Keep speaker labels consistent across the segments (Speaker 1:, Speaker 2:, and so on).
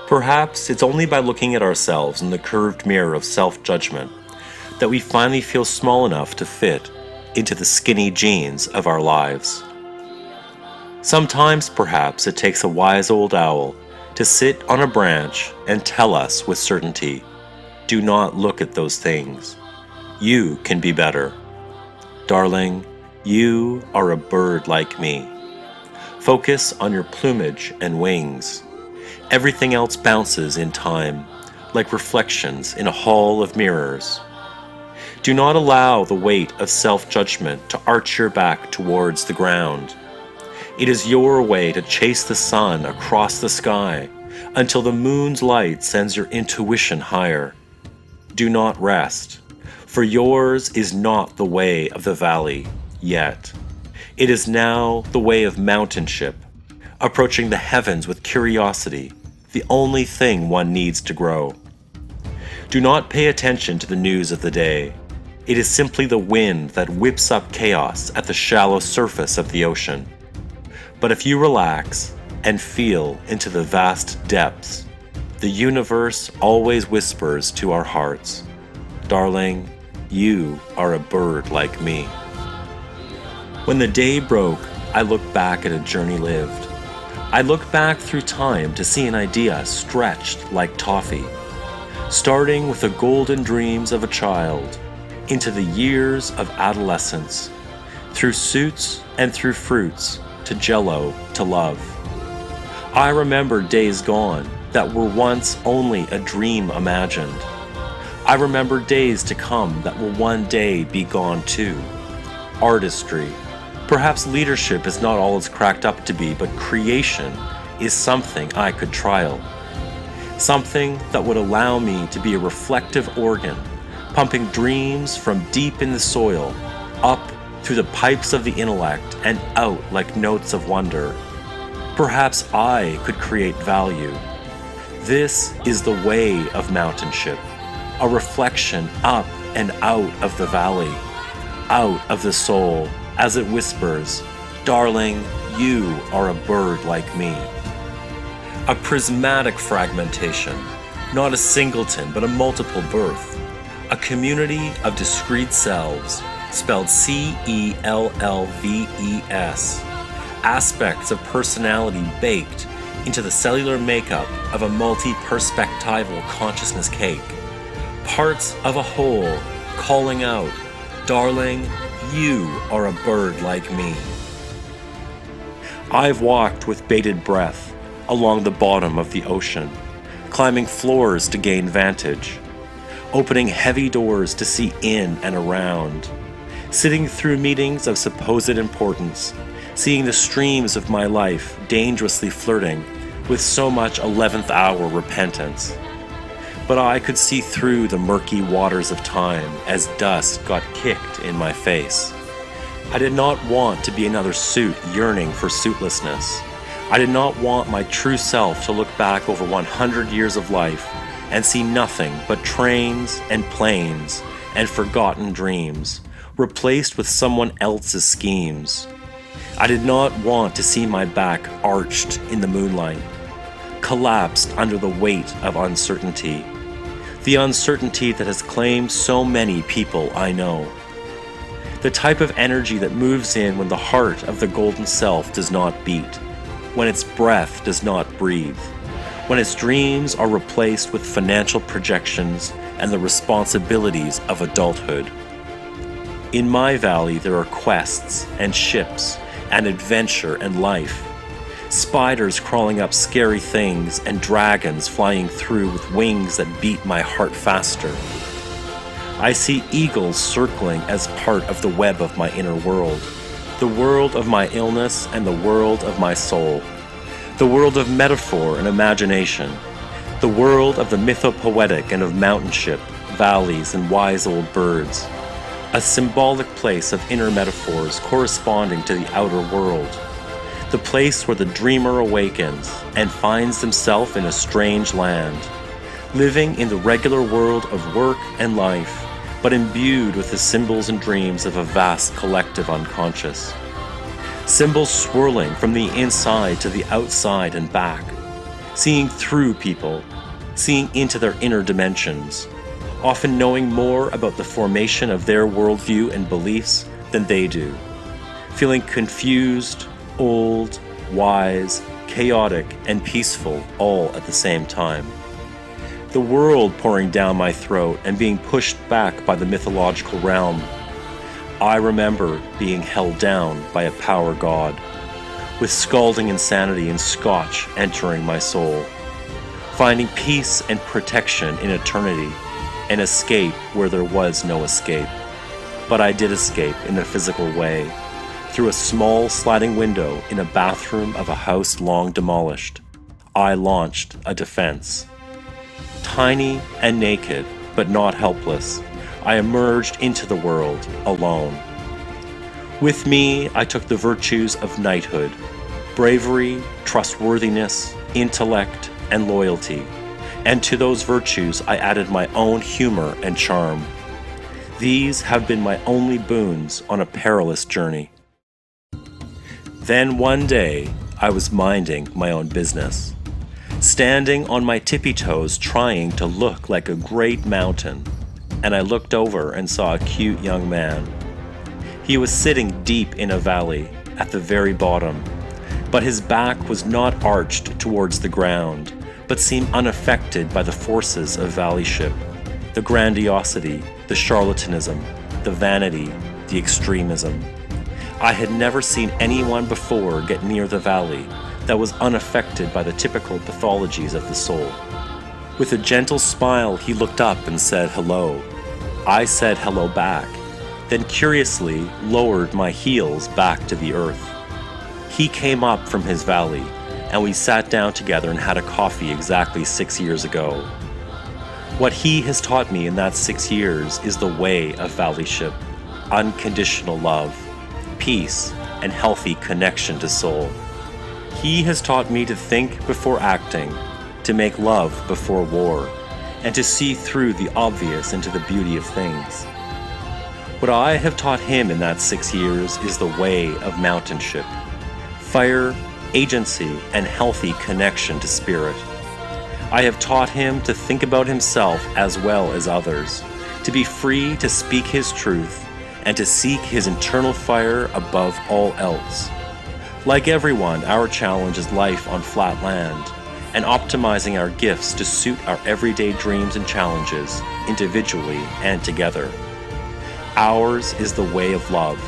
Speaker 1: Perhaps it's only by looking at ourselves in the curved mirror of self-judgment that we finally feel small enough to fit into the skinny jeans of our lives. Sometimes, perhaps, it takes a wise old owl to sit on a branch and tell us with certainty, do not look at those things. You can be better. Darling, you are a bird like me. Focus on your plumage and wings. Everything else bounces in time, like reflections in a hall of mirrors. Do not allow the weight of self-judgment to arch your back towards the ground. It is your way to chase the sun across the sky until the moon's light sends your intuition higher. Do not rest, for yours is not the way of the valley yet. It is now the way of mountainship, approaching the heavens with curiosity, the only thing one needs to grow. Do not pay attention to the news of the day. It is simply the wind that whips up chaos at the shallow surface of the ocean. But if you relax and feel into the vast depths, the universe always whispers to our hearts, darling, you are a bird like me. When the day broke, I looked back at a journey lived. I looked back through time to see an idea stretched like toffee, starting with the golden dreams of a child, into the years of adolescence, through suits and through fruits, to jello, to love. I remember days gone that were once only a dream imagined. I remember days to come that will one day be gone too. Artistry. Perhaps leadership is not all it's cracked up to be, but creation is something I could trial. Something that would allow me to be a reflective organ, pumping dreams from deep in the soil, up through the pipes of the intellect and out like notes of wonder. Perhaps I could create value. This is the way of mountainship, a reflection up and out of the valley, out of the soul, as it whispers, darling, you are a bird like me. A prismatic fragmentation, not a singleton but a multiple birth, a community of discrete selves, spelled C-E-L-L-V-E-S, aspects of personality baked into the cellular makeup of a multi-perspectival consciousness cake, parts of a whole calling out, darling, you are a bird like me. I've walked with bated breath along the bottom of the ocean, climbing floors to gain vantage, opening heavy doors to see in and around, sitting through meetings of supposed importance, seeing the streams of my life dangerously flirting with so much 11th hour repentance. But I could see through the murky waters of time as dust got kicked in my face. I did not want to be another suit yearning for suitlessness. I did not want my true self to look back over 100 years of life and see nothing but trains and planes and forgotten dreams, replaced with someone else's schemes. I did not want to see my back arched in the moonlight, collapsed under the weight of uncertainty, the uncertainty that has claimed so many people I know. The type of energy that moves in when the heart of the golden self does not beat, when its breath does not breathe, when its dreams are replaced with financial projections and the responsibilities of adulthood. In my valley there are quests and ships and adventure and life, spiders crawling up scary things and dragons flying through with wings that beat my heart faster. I see eagles circling as part of the web of my inner world, the world of my illness and the world of my soul, the world of metaphor and imagination, the world of the mythopoetic and of mountainship, valleys and wise old birds, a symbolic place of inner metaphors corresponding to the outer world, the place where the dreamer awakens and finds himself in a strange land, living in the regular world of work and life, but imbued with the symbols and dreams of a vast collective unconscious. Symbols swirling from the inside to the outside and back. seeing through people, seeing into their inner dimensions, often knowing more about the formation of their worldview and beliefs than they do, feeling confused, old, wise, chaotic, and peaceful all at the same time. The world pouring down my throat and being pushed back by the mythological realm. I remember being held down by a power god, with scalding insanity and scotch entering my soul, finding peace and protection in eternity, an escape where there was no escape. But I did escape in a physical way, through a small sliding window in a bathroom of a house long demolished. I launched a defense. Tiny and naked, but not helpless, I emerged into the world alone. With me, I took the virtues of knighthood, bravery, trustworthiness, intellect, and loyalty, and to those virtues I added my own humor and charm. These have been my only boons on a perilous journey. Then one day, I was minding my own business, standing on my tippy toes trying to look like a great mountain, and I looked over and saw a cute young man. He was sitting deep in a valley, at the very bottom, but his back was not arched towards the ground, but seemed unaffected by the forces of valleyship, the grandiosity, the charlatanism, the vanity, the extremism. I had never seen anyone before get near the valley that was unaffected by the typical pathologies of the soul. With a gentle smile, he looked up and said hello. I said hello back, then curiously lowered my heels back to the earth. He came up from his valley, and we sat down together and had a coffee exactly 6 years ago. What he has taught me in that 6 years is the way of valleyship, unconditional love, peace, and healthy connection to soul. He has taught me to think before acting, to make love before war, and to see through the obvious into the beauty of things. What I have taught him in that 6 years is the way of mountainship, fire, agency, and healthy connection to spirit. I have taught him to think about himself as well as others, to be free to speak his truth, and to seek his internal fire above all else. Like everyone, our challenge is life on flat land, and optimizing our gifts to suit our everyday dreams and challenges, individually and together. Ours is the way of love,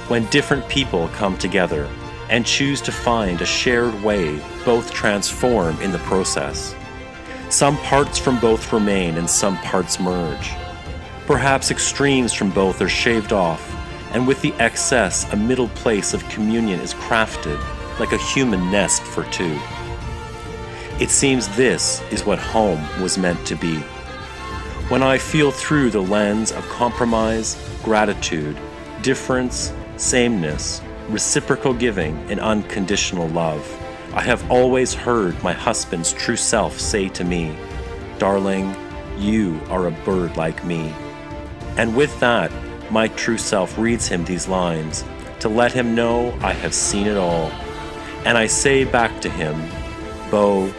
Speaker 1: when different people come together and choose to find a shared way, both transform in the process. Some parts from both remain and some parts merge. Perhaps extremes from both are shaved off, and with the excess, a middle place of communion is crafted, like a human nest for two. It seems this is what home was meant to be. When I feel through the lens of compromise, gratitude, difference, sameness, reciprocal giving, and unconditional love, I have always heard my husband's true self say to me, "Darling, you are a bird like me." And with that, my true self reads him these lines to let him know I have seen it all. And I say back to him, "Beau,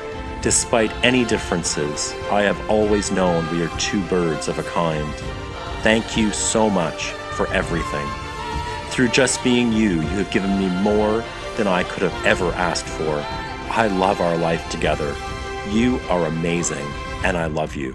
Speaker 1: despite any differences, I have always known we are two birds of a kind. Thank you so much for everything. Through just being you, you have given me more than I could have ever asked for. I love our life together. You are amazing, and I love you."